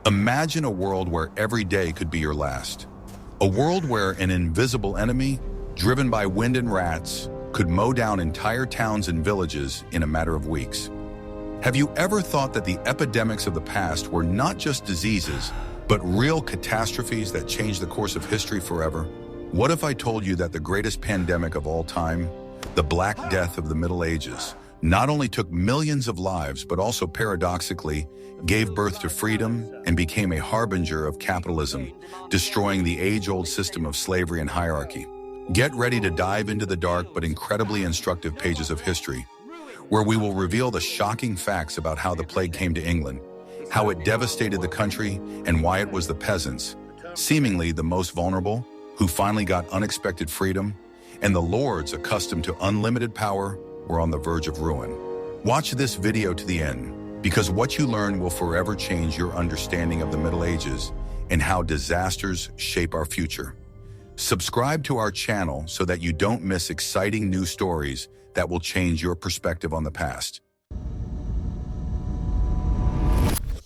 Imagine a world where every day could be your last. A world where an invisible enemy, driven by wind and rats, could mow down entire towns and villages in a matter of weeks. Have you ever thought that the epidemics of the past were not just diseases, but real catastrophes that changed the course of history forever? What if I told you that the greatest pandemic of all time, the Black Death of the Middle Ages, not only took millions of lives, but also paradoxically gave birth to freedom and became a harbinger of capitalism, destroying the age-old system of slavery and hierarchy? Get ready to dive into the dark but incredibly instructive pages of history, where we will reveal the shocking facts about how the plague came to England, how it devastated the country, and why it was the peasants, seemingly the most vulnerable, who finally got unexpected freedom, and the lords accustomed to unlimited power were on the verge of ruin. Watch this video to the end, because what you learn will forever change your understanding of the Middle Ages and how disasters shape our future. Subscribe to our channel so that you don't miss exciting new stories that will change your perspective on the past.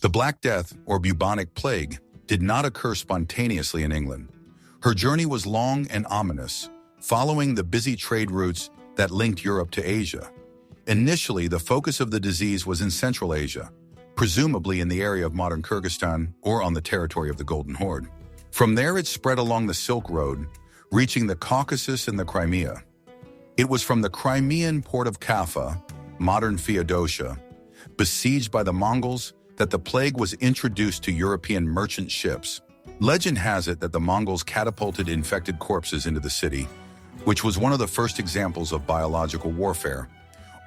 The Black Death, or bubonic plague, did not occur spontaneously in England. Her journey was long and ominous, following the busy trade routes that linked Europe to Asia. Initially, the focus of the disease was in Central Asia, presumably in the area of modern Kyrgyzstan or on the territory of the Golden Horde. From there, it spread along the Silk Road, reaching the Caucasus and the Crimea. It was from the Crimean port of Kaffa, modern Feodosia, besieged by the Mongols, that the plague was introduced to European merchant ships. Legend has it that the Mongols catapulted infected corpses into the city, which was one of the first examples of biological warfare,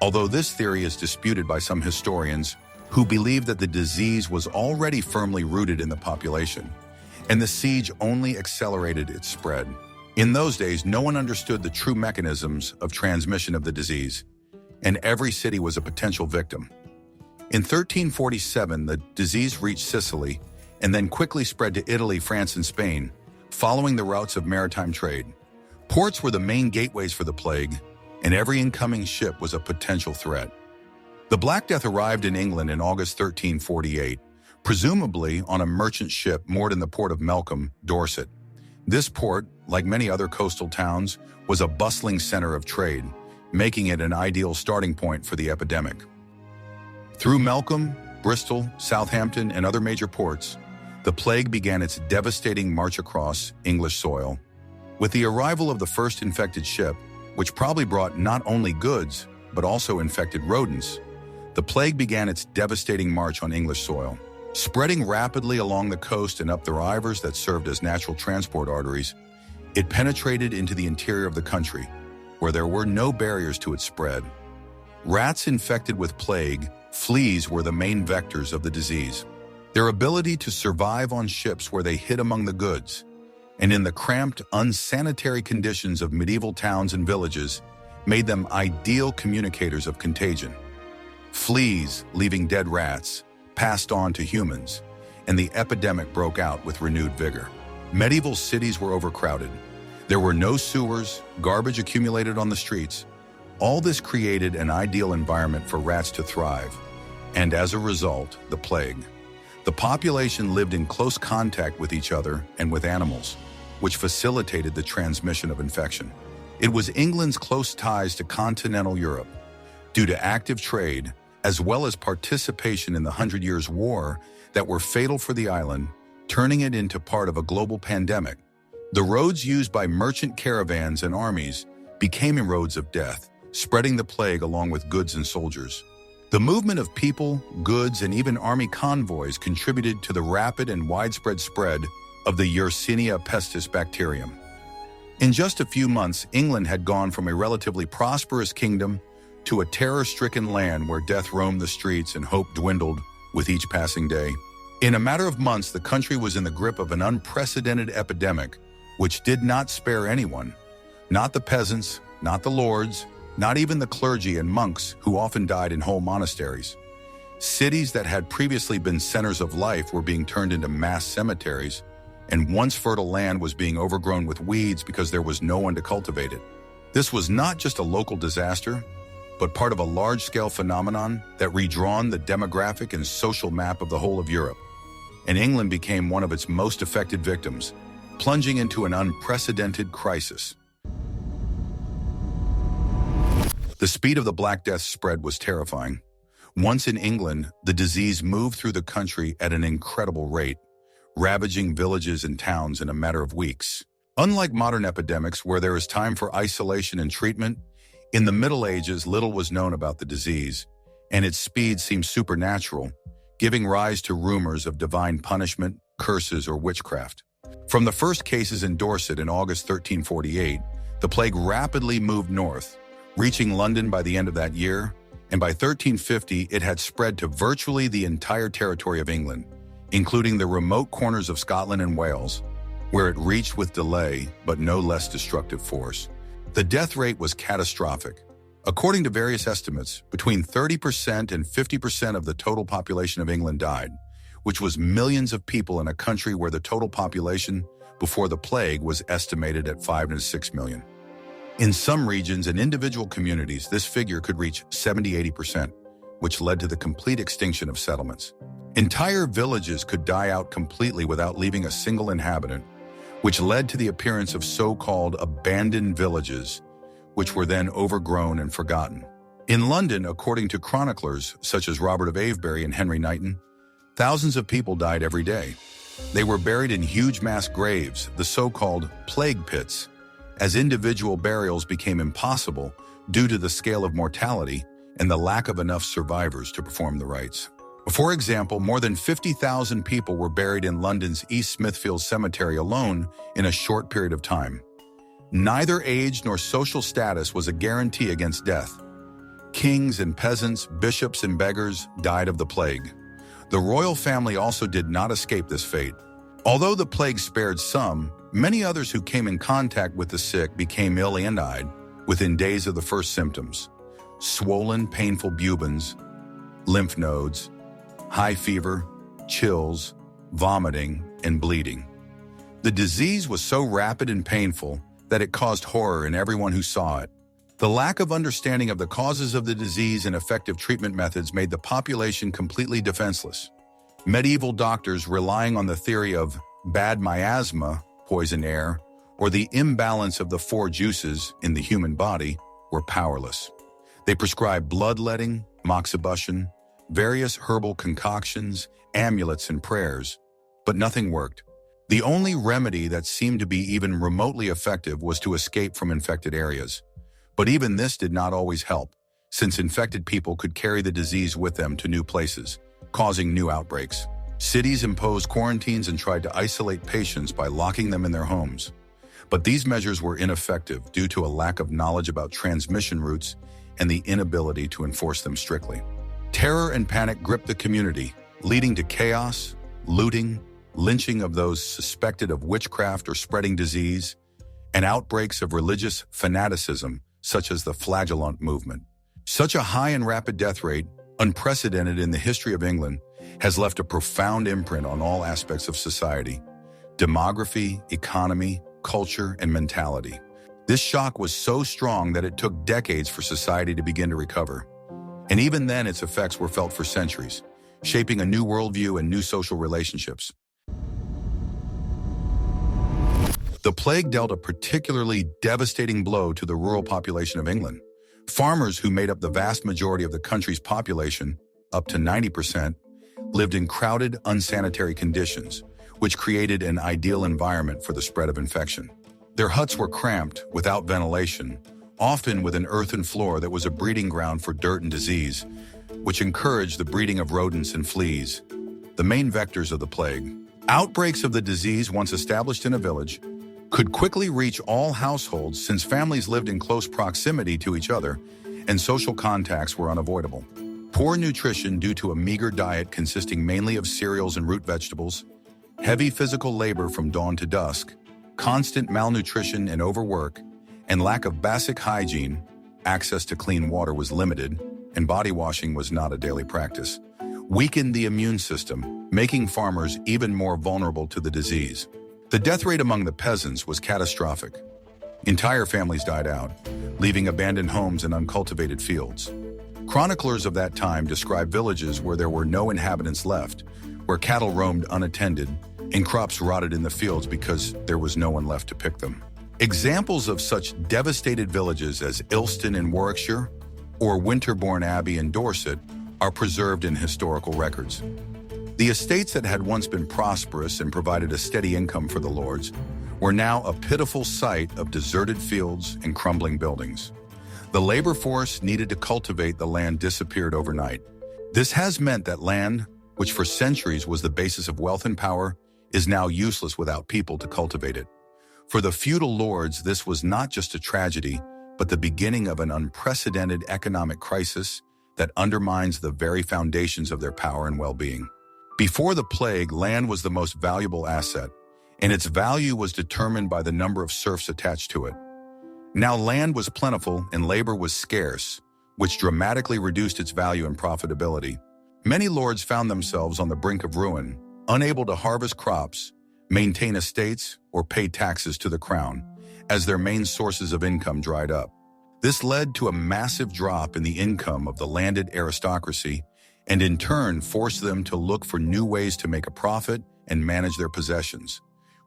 although this theory is disputed by some historians who believe that the disease was already firmly rooted in the population, and the siege only accelerated its spread. In those days, no one understood the true mechanisms of transmission of the disease, and every city was a potential victim. In 1347, the disease reached Sicily and then quickly spread to Italy, France, and Spain, following the routes of maritime trade. Ports were the main gateways for the plague, and every incoming ship was a potential threat. The Black Death arrived in England in August 1348, presumably on a merchant ship moored in the port of Melcombe, Dorset. This port, like many other coastal towns, was a bustling center of trade, making it an ideal starting point for the epidemic. Through Melcombe, Bristol, Southampton, and other major ports, the plague began its devastating march across English soil. With the arrival of the first infected ship, which probably brought not only goods, but also infected rodents, the plague began its devastating march on English soil. Spreading rapidly along the coast and up the rivers that served as natural transport arteries, it penetrated into the interior of the country, where there were no barriers to its spread. Rats infected with plague, fleas were the main vectors of the disease. Their ability to survive on ships where they hid among the goods, and in the cramped, unsanitary conditions of medieval towns and villages, made them ideal communicators of contagion. Fleas, leaving dead rats, passed on to humans, and the epidemic broke out with renewed vigor. Medieval cities were overcrowded. There were no sewers, garbage accumulated on the streets. All this created an ideal environment for rats to thrive, and as a result, the plague. The population lived in close contact with each other and with animals, which facilitated the transmission of infection. It was England's close ties to continental Europe, due to active trade, as well as participation in the 100 Years' War, that were fatal for the island, turning it into part of a global pandemic. The roads used by merchant caravans and armies became roads of death, spreading the plague along with goods and soldiers. The movement of people, goods, and even army convoys contributed to the rapid and widespread spread of the Yersinia pestis bacterium. In just a few months, England had gone from a relatively prosperous kingdom to a terror-stricken land where death roamed the streets and hope dwindled with each passing day. In a matter of months, the country was in the grip of an unprecedented epidemic, which did not spare anyone. Not the peasants, not the lords, not even the clergy and monks who often died in whole monasteries. Cities that had previously been centers of life were being turned into mass cemeteries, and once fertile land was being overgrown with weeds because there was no one to cultivate it. This was not just a local disaster, but part of a large-scale phenomenon that redrawn the demographic and social map of the whole of Europe. and England became one of its most affected victims, plunging into an unprecedented crisis. The speed of the Black Death's spread was terrifying. Once in England, the disease moved through the country at an incredible rate, ravaging villages and towns in a matter of weeks. Unlike modern epidemics where there is time for isolation and treatment, in the Middle Ages little was known about the disease, and its speed seemed supernatural, giving rise to rumors of divine punishment, curses, or witchcraft. From the first cases in Dorset in August 1348, the plague rapidly moved north, reaching London by the end of that year, and by 1350 it had spread to virtually the entire territory of England, including the remote corners of Scotland and Wales, where it reached with delay but no less destructive force. The death rate was catastrophic. According to various estimates, between 30% and 50% of the total population of England died, which was millions of people in a country where the total population before the plague was estimated at 5 to 6 million. In some regions and individual communities, this figure could reach 70–80%, which led to the complete extinction of settlements. Entire villages could die out completely without leaving a single inhabitant, which led to the appearance of so-called abandoned villages, which were then overgrown and forgotten. In London, according to chroniclers such as Robert of Avebury and Henry Knighton, thousands of people died every day. They were buried in huge mass graves, the so-called plague pits, as individual burials became impossible due to the scale of mortality and the lack of enough survivors to perform the rites. For example, more than 50,000 people were buried in London's East Smithfield Cemetery alone in a short period of time. Neither age nor social status was a guarantee against death. Kings and peasants, bishops and beggars died of the plague. The royal family also did not escape this fate. Although the plague spared some, many others who came in contact with the sick became ill and died within days of the first symptoms: swollen, painful bubons, lymph nodes, high fever, chills, vomiting, and bleeding. The disease was so rapid and painful that it caused horror in everyone who saw it. The lack of understanding of the causes of the disease and effective treatment methods made the population completely defenseless. Medieval doctors, relying on the theory of bad miasma, poison air, or the imbalance of the four juices in the human body, were powerless. They prescribed bloodletting, moxibustion, various herbal concoctions, amulets, and prayers, but nothing worked. The only remedy that seemed to be even remotely effective was to escape from infected areas. But even this did not always help, since infected people could carry the disease with them to new places, causing new outbreaks. Cities imposed quarantines and tried to isolate patients by locking them in their homes. But these measures were ineffective due to a lack of knowledge about transmission routes and the inability to enforce them strictly. Terror and panic gripped the community, leading to chaos, looting, lynching of those suspected of witchcraft or spreading disease, and outbreaks of religious fanaticism, such as the Flagellant movement. Such a high and rapid death rate, unprecedented in the history of England, has left a profound imprint on all aspects of society: demography, economy, culture, and mentality. This shock was so strong that it took decades for society to begin to recover. And even then, its effects were felt for centuries, shaping a new worldview and new social relationships. The plague dealt a particularly devastating blow to the rural population of England. Farmers, who made up the vast majority of the country's population, up to 90%, lived in crowded, unsanitary conditions, which created an ideal environment for the spread of infection. Their huts were cramped, without ventilation, often with an earthen floor that was a breeding ground for dirt and disease, which encouraged the breeding of rodents and fleas, the main vectors of the plague. Outbreaks of the disease, once established in a village, could quickly reach all households since families lived in close proximity to each other and social contacts were unavoidable. Poor nutrition due to a meager diet consisting mainly of cereals and root vegetables, heavy physical labor from dawn to dusk, constant malnutrition and overwork, and lack of basic hygiene, access to clean water was limited, and body washing was not a daily practice, weakened the immune system, making farmers even more vulnerable to the disease. The death rate among the peasants was catastrophic. Entire families died out, leaving abandoned homes and uncultivated fields. Chroniclers of that time describe villages where there were no inhabitants left, where cattle roamed unattended and crops rotted in the fields because there was no one left to pick them. Examples of such devastated villages as Ilston in Warwickshire or Winterbourne Abbey in Dorset are preserved in historical records. The estates that had once been prosperous and provided a steady income for the lords were now a pitiful sight of deserted fields and crumbling buildings. The labor force needed to cultivate the land disappeared overnight. This has meant that land, which for centuries was the basis of wealth and power, is now useless without people to cultivate it. For the feudal lords, this was not just a tragedy, but the beginning of an unprecedented economic crisis that undermines the very foundations of their power and well-being. Before the plague, land was the most valuable asset, and its value was determined by the number of serfs attached to it. Now land was plentiful and labor was scarce, which dramatically reduced its value and profitability. Many lords found themselves on the brink of ruin, unable to harvest crops, maintain estates, or pay taxes to the crown, as their main sources of income dried up. This led to a massive drop in the income of the landed aristocracy, and in turn forced them to look for new ways to make a profit and manage their possessions,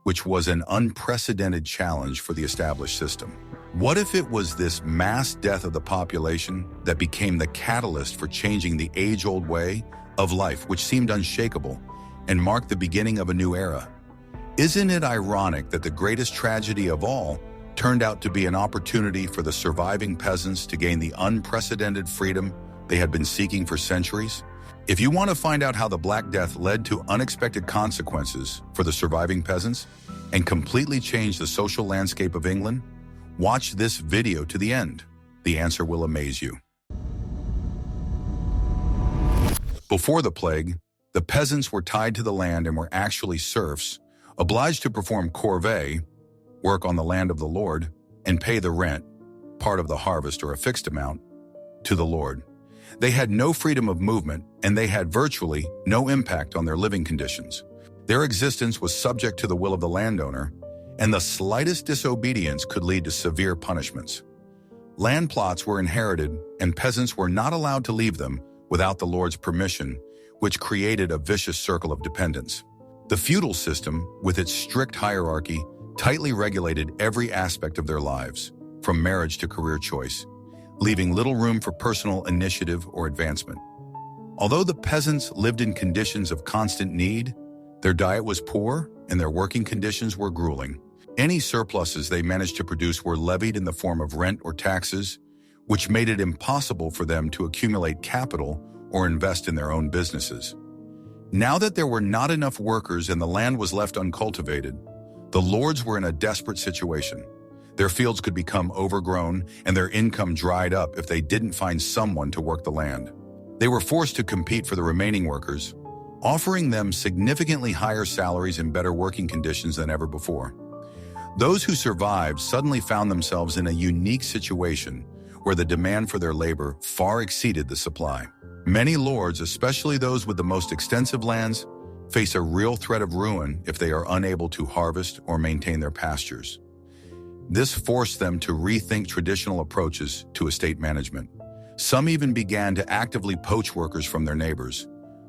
which was an unprecedented challenge for the established system. What if it was this mass death of the population that became the catalyst for changing the age-old way of life, which seemed unshakable, and marked the beginning of a new era? Isn't it ironic that the greatest tragedy of all turned out to be an opportunity for the surviving peasants to gain the unprecedented freedom they had been seeking for centuries? If you want to find out how the Black Death led to unexpected consequences for the surviving peasants and completely changed the social landscape of England, watch this video to the end. The answer will amaze you. Before the plague, the peasants were tied to the land and were actually serfs, obliged to perform corvée, work on the land of the Lord, and pay the rent, part of the harvest or a fixed amount, to the Lord. They had no freedom of movement, and they had virtually no impact on their living conditions. Their existence was subject to the will of the landowner, and the slightest disobedience could lead to severe punishments. Land plots were inherited, and peasants were not allowed to leave them without the Lord's permission, which created a vicious circle of dependence. The feudal system, with its strict hierarchy, tightly regulated every aspect of their lives, from marriage to career choice, leaving little room for personal initiative or advancement. Although the peasants lived in conditions of constant need, their diet was poor and their working conditions were grueling. Any surpluses they managed to produce were levied in the form of rent or taxes, which made it impossible for them to accumulate capital or invest in their own businesses. Now that there were not enough workers and the land was left uncultivated, the lords were in a desperate situation. Their fields could become overgrown and their income dried up if they didn't find someone to work the land. They were forced to compete for the remaining workers, offering them significantly higher salaries and better working conditions than ever before. Those who survived suddenly found themselves in a unique situation where the demand for their labor far exceeded the supply. Many lords, especially those with the most extensive lands, face a real threat of ruin if they are unable to harvest or maintain their pastures. This forced them to rethink traditional approaches to estate management. Some even began to actively poach workers from their neighbors,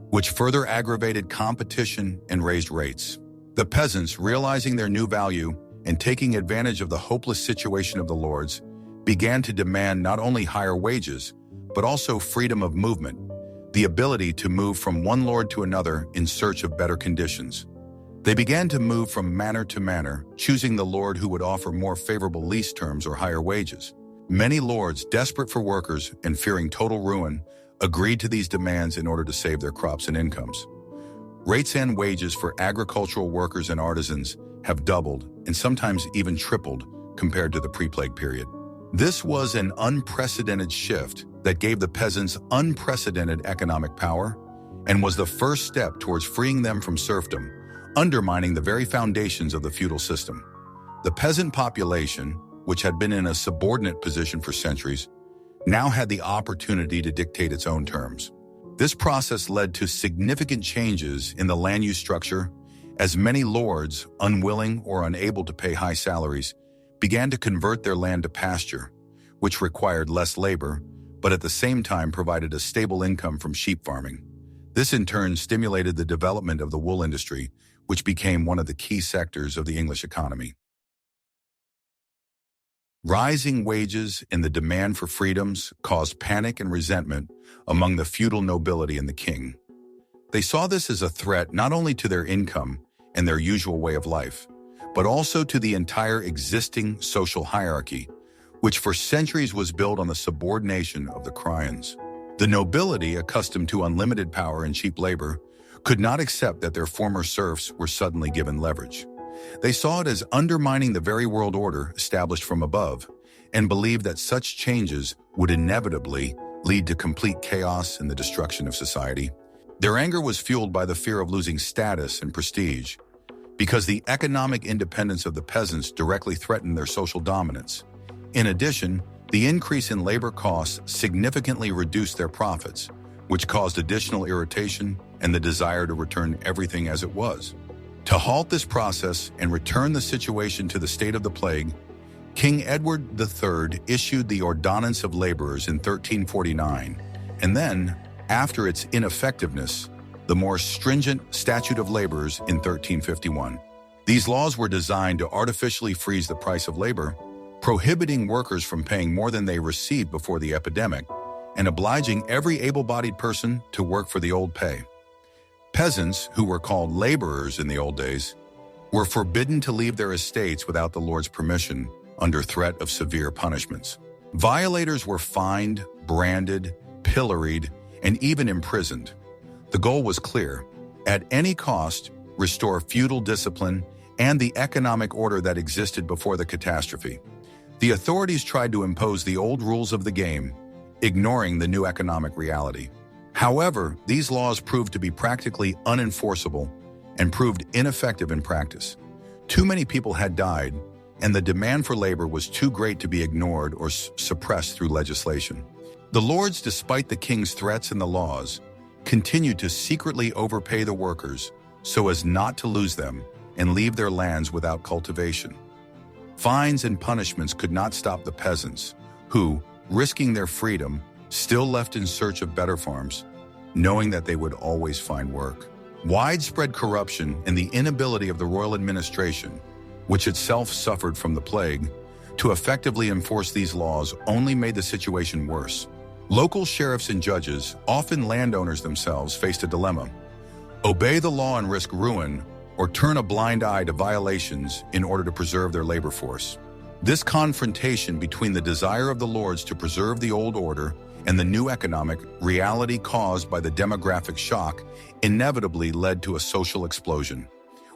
which further aggravated competition and raised rates. The peasants, realizing their new value and taking advantage of the hopeless situation of the lords, began to demand not only higher wages, but also freedom of movement, the ability to move from one lord to another in search of better conditions. They began to move from manor to manor, choosing the lord who would offer more favorable lease terms or higher wages. Many lords, desperate for workers and fearing total ruin, agreed to these demands in order to save their crops and incomes. Rates and wages for agricultural workers and artisans have doubled and sometimes even tripled compared to the pre-plague period. This was an unprecedented shift that gave the peasants unprecedented economic power and was the first step towards freeing them from serfdom, undermining the very foundations of the feudal system. The peasant population, which had been in a subordinate position for centuries, now had the opportunity to dictate its own terms. This process led to significant changes in the land use structure, as many lords, unwilling or unable to pay high salaries, began to convert their land to pasture, which required less labor, but at the same time provided a stable income from sheep farming. This in turn stimulated the development of the wool industry, which became one of the key sectors of the English economy. Rising wages and the demand for freedoms caused panic and resentment among the feudal nobility and the king. They saw this as a threat not only to their income and their usual way of life, but also to the entire existing social hierarchy, which for centuries was built on the subordination of the croyans. The nobility, accustomed to unlimited power and cheap labor, could not accept that their former serfs were suddenly given leverage. They saw it as undermining the very world order established from above, and believed that such changes would inevitably lead to complete chaos and the destruction of society. Their anger was fueled by the fear of losing status and prestige, because the economic independence of the peasants directly threatened their social dominance. In addition, the increase in labor costs significantly reduced their profits, which caused additional irritation and the desire to return everything as it was. To halt this process and return the situation to the state of the plague, King Edward III issued the Ordonnance of Laborers in 1349, and then, after its ineffectiveness, the more stringent Statute of Laborers in 1351. These laws were designed to artificially freeze the price of labor, prohibiting workers from paying more than they received before the epidemic, and obliging every able-bodied person to work for the old pay. Peasants, who were called laborers in the old days, were forbidden to leave their estates without the Lord's permission, under threat of severe punishments. Violators were fined, branded, pilloried, and even imprisoned. The goal was clear: at any cost, restore feudal discipline and the economic order that existed before the catastrophe. The authorities tried to impose the old rules of the game, ignoring the new economic reality. However, these laws proved to be practically unenforceable and proved ineffective in practice. Too many people had died, and the demand for labor was too great to be ignored or suppressed through legislation. The lords, despite the king's threats and the laws, continued to secretly overpay the workers so as not to lose them and leave their lands without cultivation. Fines and punishments could not stop the peasants, who, risking their freedom, still left in search of better farms, knowing that they would always find work. Widespread corruption and the inability of the royal administration, which itself suffered from the plague, to effectively enforce these laws only made the situation worse. Local sheriffs and judges, often landowners themselves, faced a dilemma: obey the law and risk ruin, or turn a blind eye to violations in order to preserve their labor force. This confrontation between the desire of the lords to preserve the old order and the new economic reality caused by the demographic shock inevitably led to a social explosion,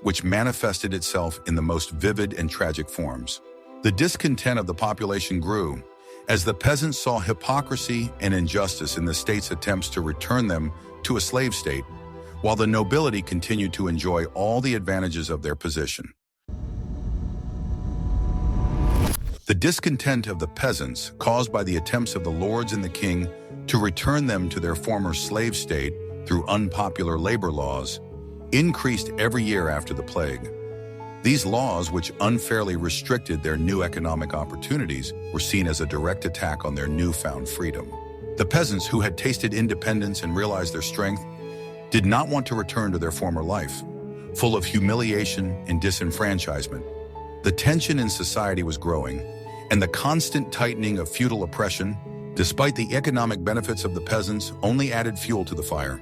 which manifested itself in the most vivid and tragic forms. The discontent of the population grew as the peasants saw hypocrisy and injustice in the state's attempts to return them to a slave state, while the nobility continued to enjoy all the advantages of their position. The discontent of the peasants, caused by the attempts of the lords and the king to return them to their former slave state through unpopular labor laws, increased every year after the plague. These laws, which unfairly restricted their new economic opportunities, were seen as a direct attack on their newfound freedom. The peasants, who had tasted independence and realized their strength, did not want to return to their former life, full of humiliation and disenfranchisement. The tension in society was growing, and the constant tightening of feudal oppression, despite the economic benefits of the peasants, only added fuel to the fire.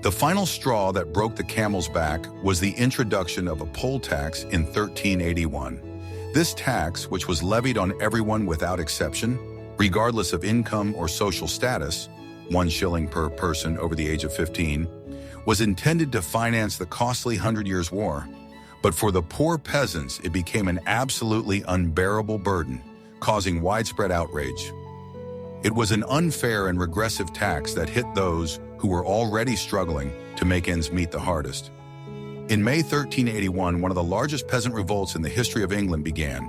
The final straw that broke the camel's back was the introduction of a poll tax in 1381. This tax, which was levied on everyone without exception, regardless of income or social status, 1 shilling per person over the age of 15, was intended to finance the costly 100 Years' War. But for the poor peasants, it became an absolutely unbearable burden, causing widespread outrage. It was an unfair and regressive tax that hit those who were already struggling to make ends meet the hardest. In May 1381, one of the largest peasant revolts in the history of England began,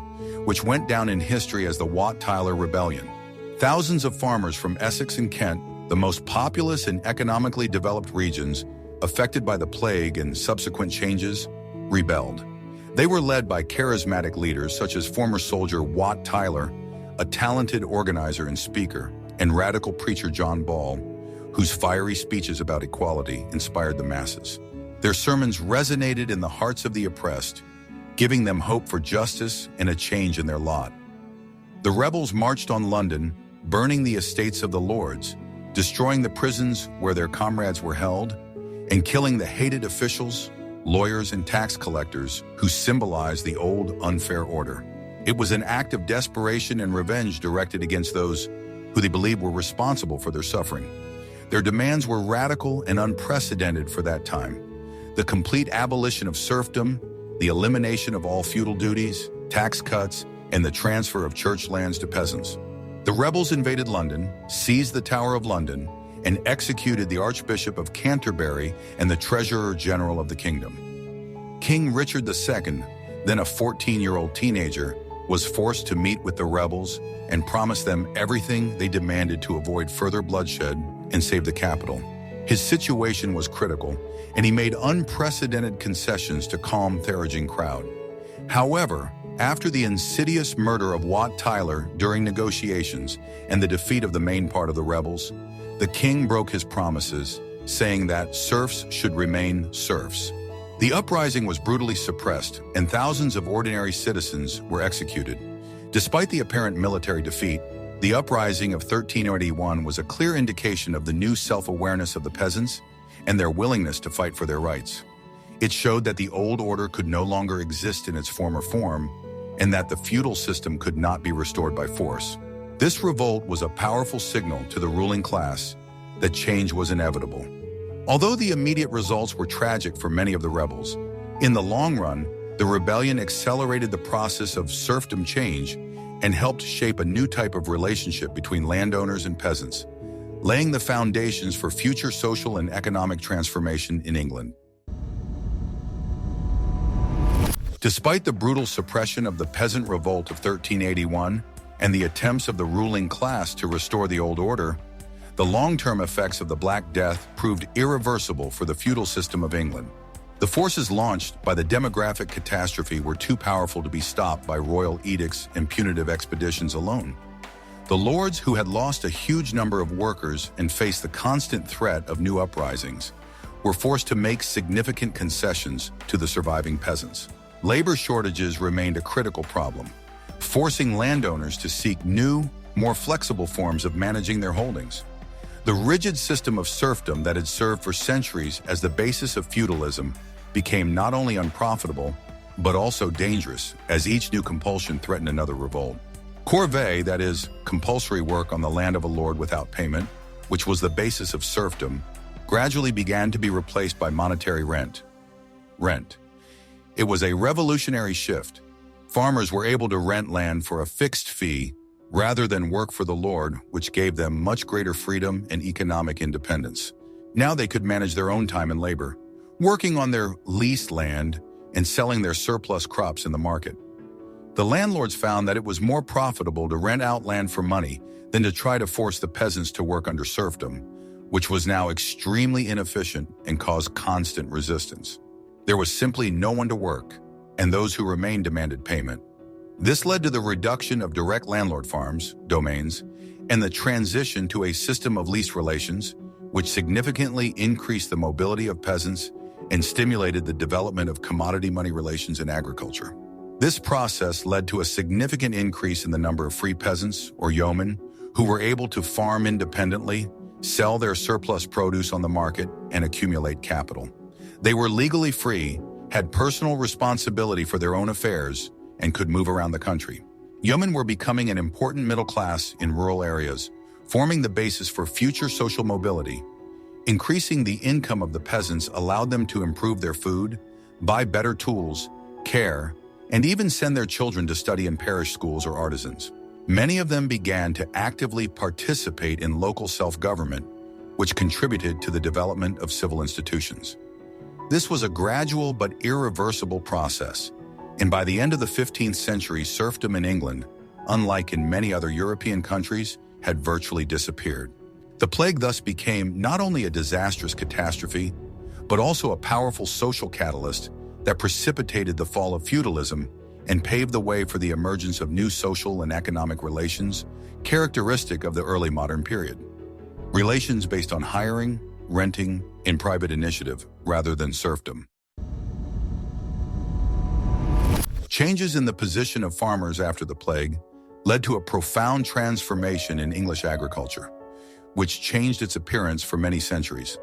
which went down in history as the Wat Tyler Rebellion. Thousands of farmers from Essex and Kent, the most populous and economically developed regions affected by the plague and subsequent changes, rebelled. They were led by charismatic leaders such as former soldier Wat Tyler, a talented organizer and speaker, and radical preacher John Ball, whose fiery speeches about equality inspired the masses. Their sermons resonated in the hearts of the oppressed, giving them hope for justice and a change in their lot. The rebels marched on London, burning the estates of the lords, destroying the prisons where their comrades were held, and killing the hated officials, lawyers, and tax collectors who symbolized the old unfair order. It was an act of desperation and revenge directed against those who they believed were responsible for their suffering. Their demands were radical and unprecedented for that time. The complete abolition of serfdom, the elimination of all feudal duties, tax cuts, and the transfer of church lands to peasants. The rebels invaded London, seized the Tower of London, and executed the Archbishop of Canterbury and the Treasurer General of the kingdom. King Richard II, then a 14-year-old teenager, was forced to meet with the rebels and promise them everything they demanded to avoid further bloodshed and save the capital. His situation was critical, and he made unprecedented concessions to calm the raging crowd. However, after the insidious murder of Wat Tyler during negotiations and the defeat of the main part of the rebels, the king broke his promises, saying that serfs should remain serfs. The uprising was brutally suppressed, and thousands of ordinary citizens were executed. Despite the apparent military defeat, the uprising of 1381 was a clear indication of the new self-awareness of the peasants and their willingness to fight for their rights. It showed that the old order could no longer exist in its former form, and that the feudal system could not be restored by force. This revolt was a powerful signal to the ruling class that change was inevitable. Although the immediate results were tragic for many of the rebels, in the long run, the rebellion accelerated the process of serfdom change and helped shape a new type of relationship between landowners and peasants, laying the foundations for future social and economic transformation in England. Despite the brutal suppression of the peasant revolt of 1381 and the attempts of the ruling class to restore the old order, the long-term effects of the Black Death proved irreversible for the feudal system of England. The forces launched by the demographic catastrophe were too powerful to be stopped by royal edicts and punitive expeditions alone. The lords, who had lost a huge number of workers and faced the constant threat of new uprisings, were forced to make significant concessions to the surviving peasants. Labor shortages remained a critical problem, forcing landowners to seek new, more flexible forms of managing their holdings. The rigid system of serfdom that had served for centuries as the basis of feudalism became not only unprofitable, but also dangerous, as each new compulsion threatened another revolt. Corvée, that is, compulsory work on the land of a lord without payment, which was the basis of serfdom, gradually began to be replaced by monetary rent. It was a revolutionary shift. Farmers were able to rent land for a fixed fee rather than work for the lord, which gave them much greater freedom and economic independence. Now they could manage their own time and labor, working on their leased land and selling their surplus crops in the market. The landlords found that it was more profitable to rent out land for money than to try to force the peasants to work under serfdom, which was now extremely inefficient and caused constant resistance. There was simply no one to work, and those who remained demanded payment. This led to the reduction of direct landlord farms, domains, and the transition to a system of lease relations, which significantly increased the mobility of peasants and stimulated the development of commodity money relations in agriculture. This process led to a significant increase in the number of free peasants, or yeomen, who were able to farm independently, sell their surplus produce on the market, and accumulate capital. They were legally free, had personal responsibility for their own affairs, and could move around the country. Yeomen were becoming an important middle class in rural areas, forming the basis for future social mobility. Increasing the income of the peasants allowed them to improve their food, buy better tools, care, and even send their children to study in parish schools or artisans. Many of them began to actively participate in local self-government, which contributed to the development of civil institutions. This was a gradual but irreversible process, and by the end of the 15th century, serfdom in England, unlike in many other European countries, had virtually disappeared. The plague thus became not only a disastrous catastrophe, but also a powerful social catalyst that precipitated the fall of feudalism and paved the way for the emergence of new social and economic relations, characteristic of the early modern period. relations based on hiring, renting, and private initiative rather than serfdom. Changes in the position of farmers after the plague led to a profound transformation in English agriculture, which changed its appearance for many centuries.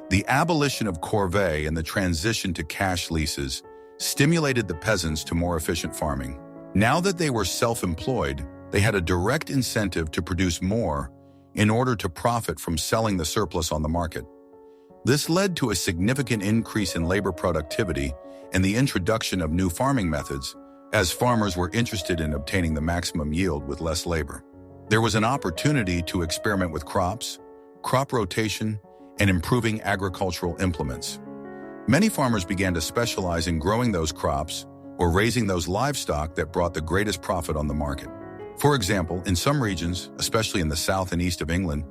The abolition of corvée and the transition to cash leases stimulated the peasants to more efficient farming. Now that they were self-employed, they had a direct incentive to produce more in order to profit from selling the surplus on the market. This led to a significant increase in labor productivity and the introduction of new farming methods, as farmers were interested in obtaining the maximum yield with less labor. There was an opportunity to experiment with crops, crop rotation, and improving agricultural implements. Many farmers began to specialize in growing those crops or raising those livestock that brought the greatest profit on the market. For example, in some regions, especially in the south and east of England,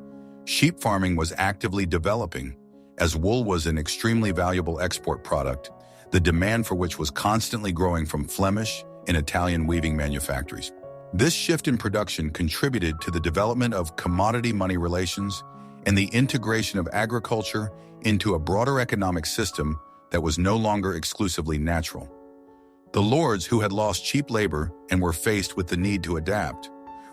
sheep farming was actively developing, as wool was an extremely valuable export product, the demand for which was constantly growing from Flemish and Italian weaving manufactories. This shift in production contributed to the development of commodity money relations and the integration of agriculture into a broader economic system that was no longer exclusively natural. The lords, who had lost cheap labor and were faced with the need to adapt,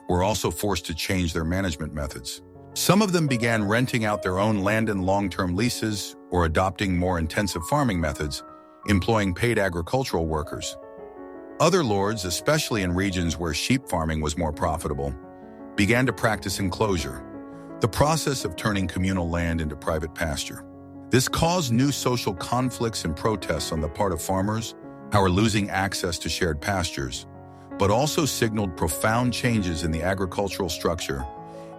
were also forced to change their management methods. Some of them began renting out their own land in long-term leases or adopting more intensive farming methods, employing paid agricultural workers. Other lords, especially in regions where sheep farming was more profitable, began to practice enclosure, the process of turning communal land into private pasture. This caused new social conflicts and protests on the part of farmers who were losing access to shared pastures, but also signaled profound changes in the agricultural structure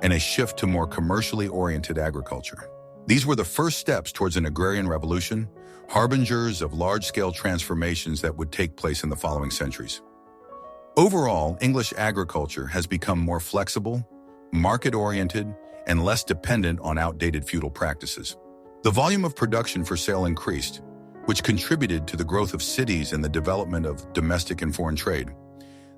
and a shift to more commercially oriented agriculture. These were the first steps towards an agrarian revolution, harbingers of large-scale transformations that would take place in the following centuries. Overall, English agriculture has become more flexible, market-oriented, and less dependent on outdated feudal practices. The volume of production for sale increased, which contributed to the growth of cities and the development of domestic and foreign trade.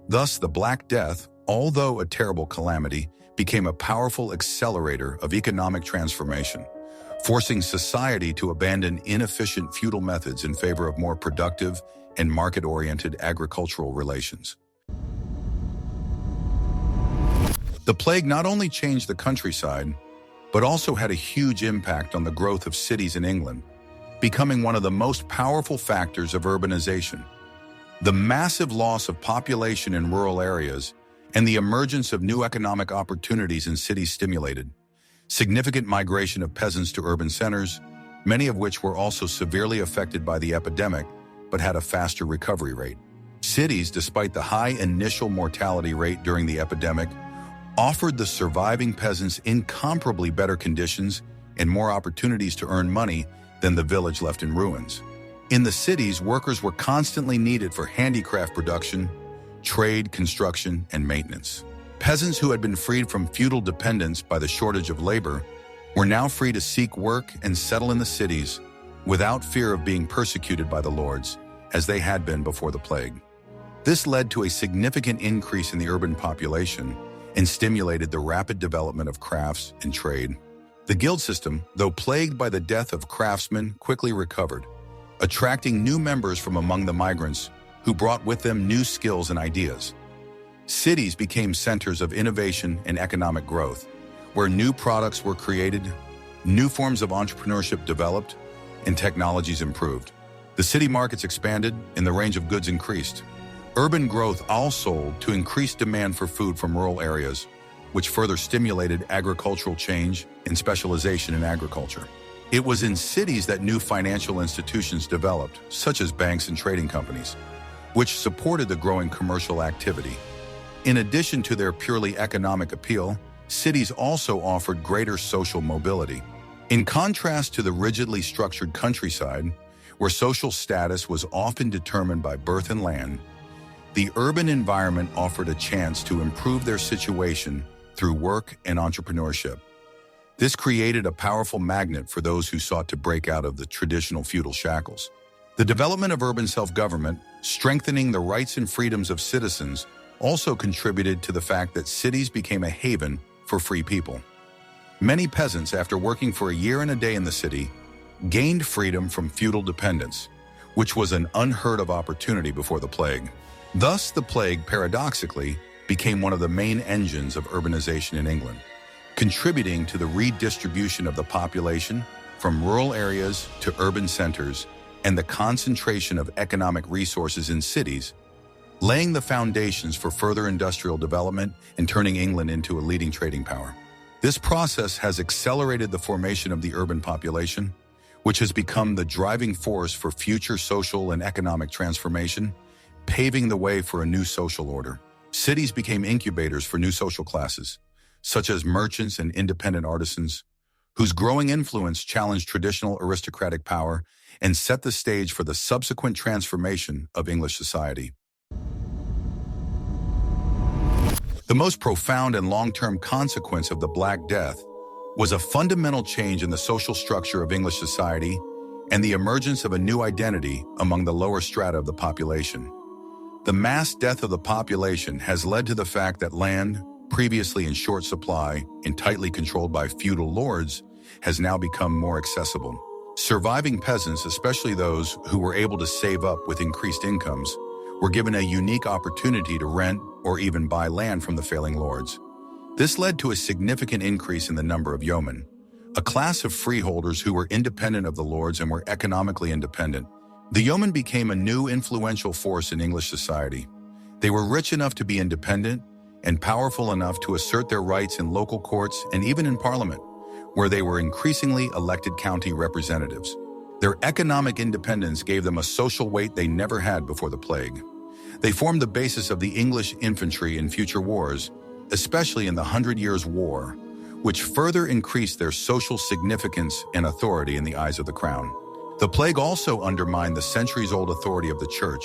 Thus, the Black Death, although a terrible calamity, became a powerful accelerator of economic transformation, forcing society to abandon inefficient feudal methods in favor of more productive and market-oriented agricultural relations. The plague not only changed the countryside, but also had a huge impact on the growth of cities in England, becoming one of the most powerful factors of urbanization. The massive loss of population in rural areas and the emergence of new economic opportunities in cities stimulated significant migration of peasants to urban centers, many of which were also severely affected by the epidemic but had a faster recovery rate. Cities, despite the high initial mortality rate during the epidemic, offered the surviving peasants incomparably better conditions and more opportunities to earn money than the village left in ruins. In the cities, workers were constantly needed for handicraft production, trade, construction, and maintenance. Peasants who had been freed from feudal dependence by the shortage of labor were now free to seek work and settle in the cities without fear of being persecuted by the lords, as they had been before the plague. This led to a significant increase in the urban population and stimulated the rapid development of crafts and trade. The guild system, though plagued by the death of craftsmen, quickly recovered, attracting new members from among the migrants who brought with them new skills and ideas. Cities became centers of innovation and economic growth, where new products were created, new forms of entrepreneurship developed, and technologies improved. The city markets expanded and the range of goods increased. Urban growth also sold to increased demand for food from rural areas, which further stimulated agricultural change and specialization in agriculture. It was in cities that new financial institutions developed, such as banks and trading companies, which supported the growing commercial activity. In addition to their purely economic appeal, cities also offered greater social mobility. In contrast to the rigidly structured countryside, where social status was often determined by birth and land, the urban environment offered a chance to improve their situation through work and entrepreneurship. This created a powerful magnet for those who sought to break out of the traditional feudal shackles. The development of urban self-government, strengthening the rights and freedoms of citizens, also contributed to the fact that cities became a haven for free people. Many peasants, after working for a year and a day in the city, gained freedom from feudal dependence, which was an unheard of opportunity before the plague. Thus, the plague, paradoxically, became one of the main engines of urbanization in England, contributing to the redistribution of the population from rural areas to urban centers and the concentration of economic resources in cities, laying the foundations for further industrial development and turning England into a leading trading power. This process has accelerated the formation of the urban population, which has become the driving force for future social and economic transformation, paving the way for a new social order. Cities became incubators for new social classes, such as merchants and independent artisans, whose growing influence challenged traditional aristocratic power and set the stage for the subsequent transformation of English society. The most profound and long-term consequence of the Black Death was a fundamental change in the social structure of English society and the emergence of a new identity among the lower strata of the population. The mass death of the population has led to the fact that land, previously in short supply and tightly controlled by feudal lords, has now become more accessible. Surviving peasants, especially those who were able to save up with increased incomes, were given a unique opportunity to rent or even buy land from the failing lords. This led to a significant increase in the number of yeomen, a class of freeholders who were independent of the lords and were economically independent. The yeomen became a new influential force in English society. They were rich enough to be independent and powerful enough to assert their rights in local courts and even in Parliament, where they were increasingly elected county representatives. Their economic independence gave them a social weight they never had before the plague. They formed the basis of the English infantry in future wars, especially in the 100 Years' War, which further increased their social significance and authority in the eyes of the crown. The plague also undermined the centuries-old authority of the church,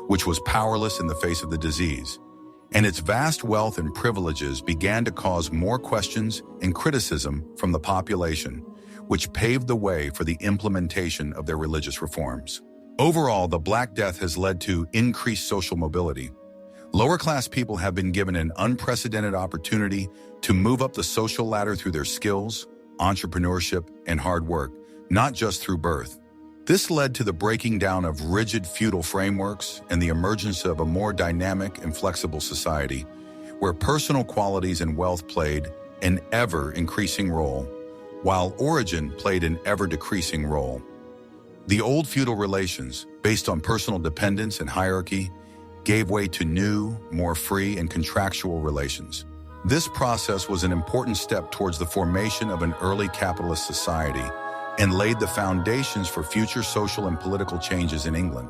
which was powerless in the face of the disease, and its vast wealth and privileges began to cause more questions and criticism from the population, which paved the way for the implementation of their religious reforms. Overall, the Black Death has led to increased social mobility. Lower-class people have been given an unprecedented opportunity to move up the social ladder through their skills, entrepreneurship, and hard work, not just through birth. This led to the breaking down of rigid feudal frameworks and the emergence of a more dynamic and flexible society, where personal qualities and wealth played an ever-increasing role, while origin played an ever-decreasing role. The old feudal relations, based on personal dependence and hierarchy, gave way to new, more free and contractual relations. This process was an important step towards the formation of an early capitalist society and laid the foundations for future social and political changes in England,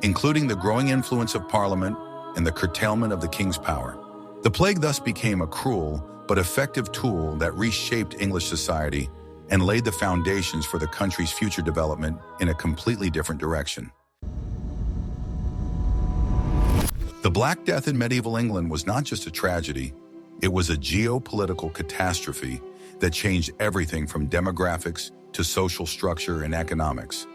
including the growing influence of Parliament and the curtailment of the king's power. The plague thus became a cruel but effective tool that reshaped English society and laid the foundations for the country's future development in a completely different direction. The Black Death in medieval England was not just a tragedy, it was a geopolitical catastrophe that changed everything from demographics to social structure and economics.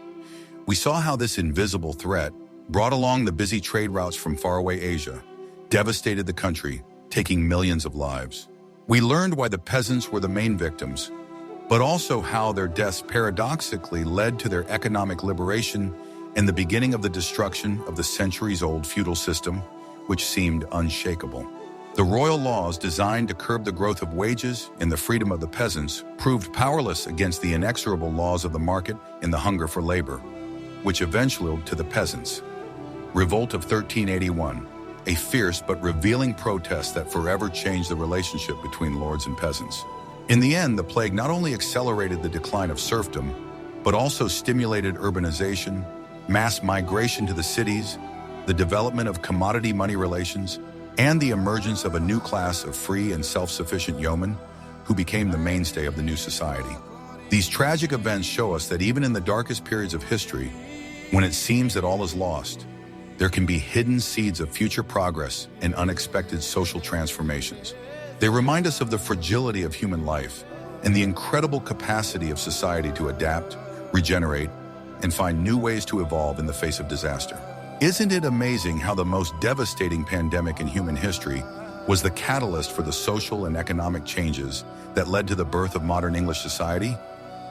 We saw how this invisible threat brought along the busy trade routes from faraway Asia, devastated the country, taking millions of lives. We learned why the peasants were the main victims, but also how their deaths paradoxically led to their economic liberation and the beginning of the destruction of the centuries-old feudal system, which seemed unshakable. The royal laws designed to curb the growth of wages and the freedom of the peasants proved powerless against the inexorable laws of the market and the hunger for labor, which eventually led to the peasants' revolt of 1381, a fierce but revealing protest that forever changed the relationship between lords and peasants. In the end, the plague not only accelerated the decline of serfdom, but also stimulated urbanization, mass migration to the cities, the development of commodity money relations, and the emergence of a new class of free and self-sufficient yeomen who became the mainstay of the new society. These tragic events show us that even in the darkest periods of history, when it seems that all is lost, there can be hidden seeds of future progress and unexpected social transformations. They remind us of the fragility of human life and the incredible capacity of society to adapt, regenerate, and find new ways to evolve in the face of disaster. Isn't it amazing how the most devastating pandemic in human history was the catalyst for the social and economic changes that led to the birth of modern English society,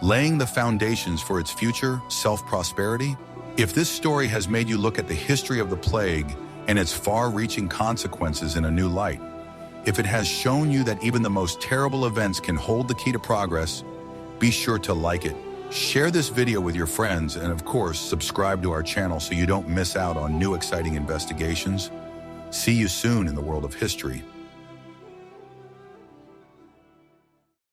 laying the foundations for its future self-prosperity. If this story has made you look at the history of the plague and its far-reaching consequences in a new light, if it has shown you that even the most terrible events can hold the key to progress, be sure to like it, share this video with your friends, and of course, subscribe to our channel so you don't miss out on new exciting investigations. See you soon in the world of history.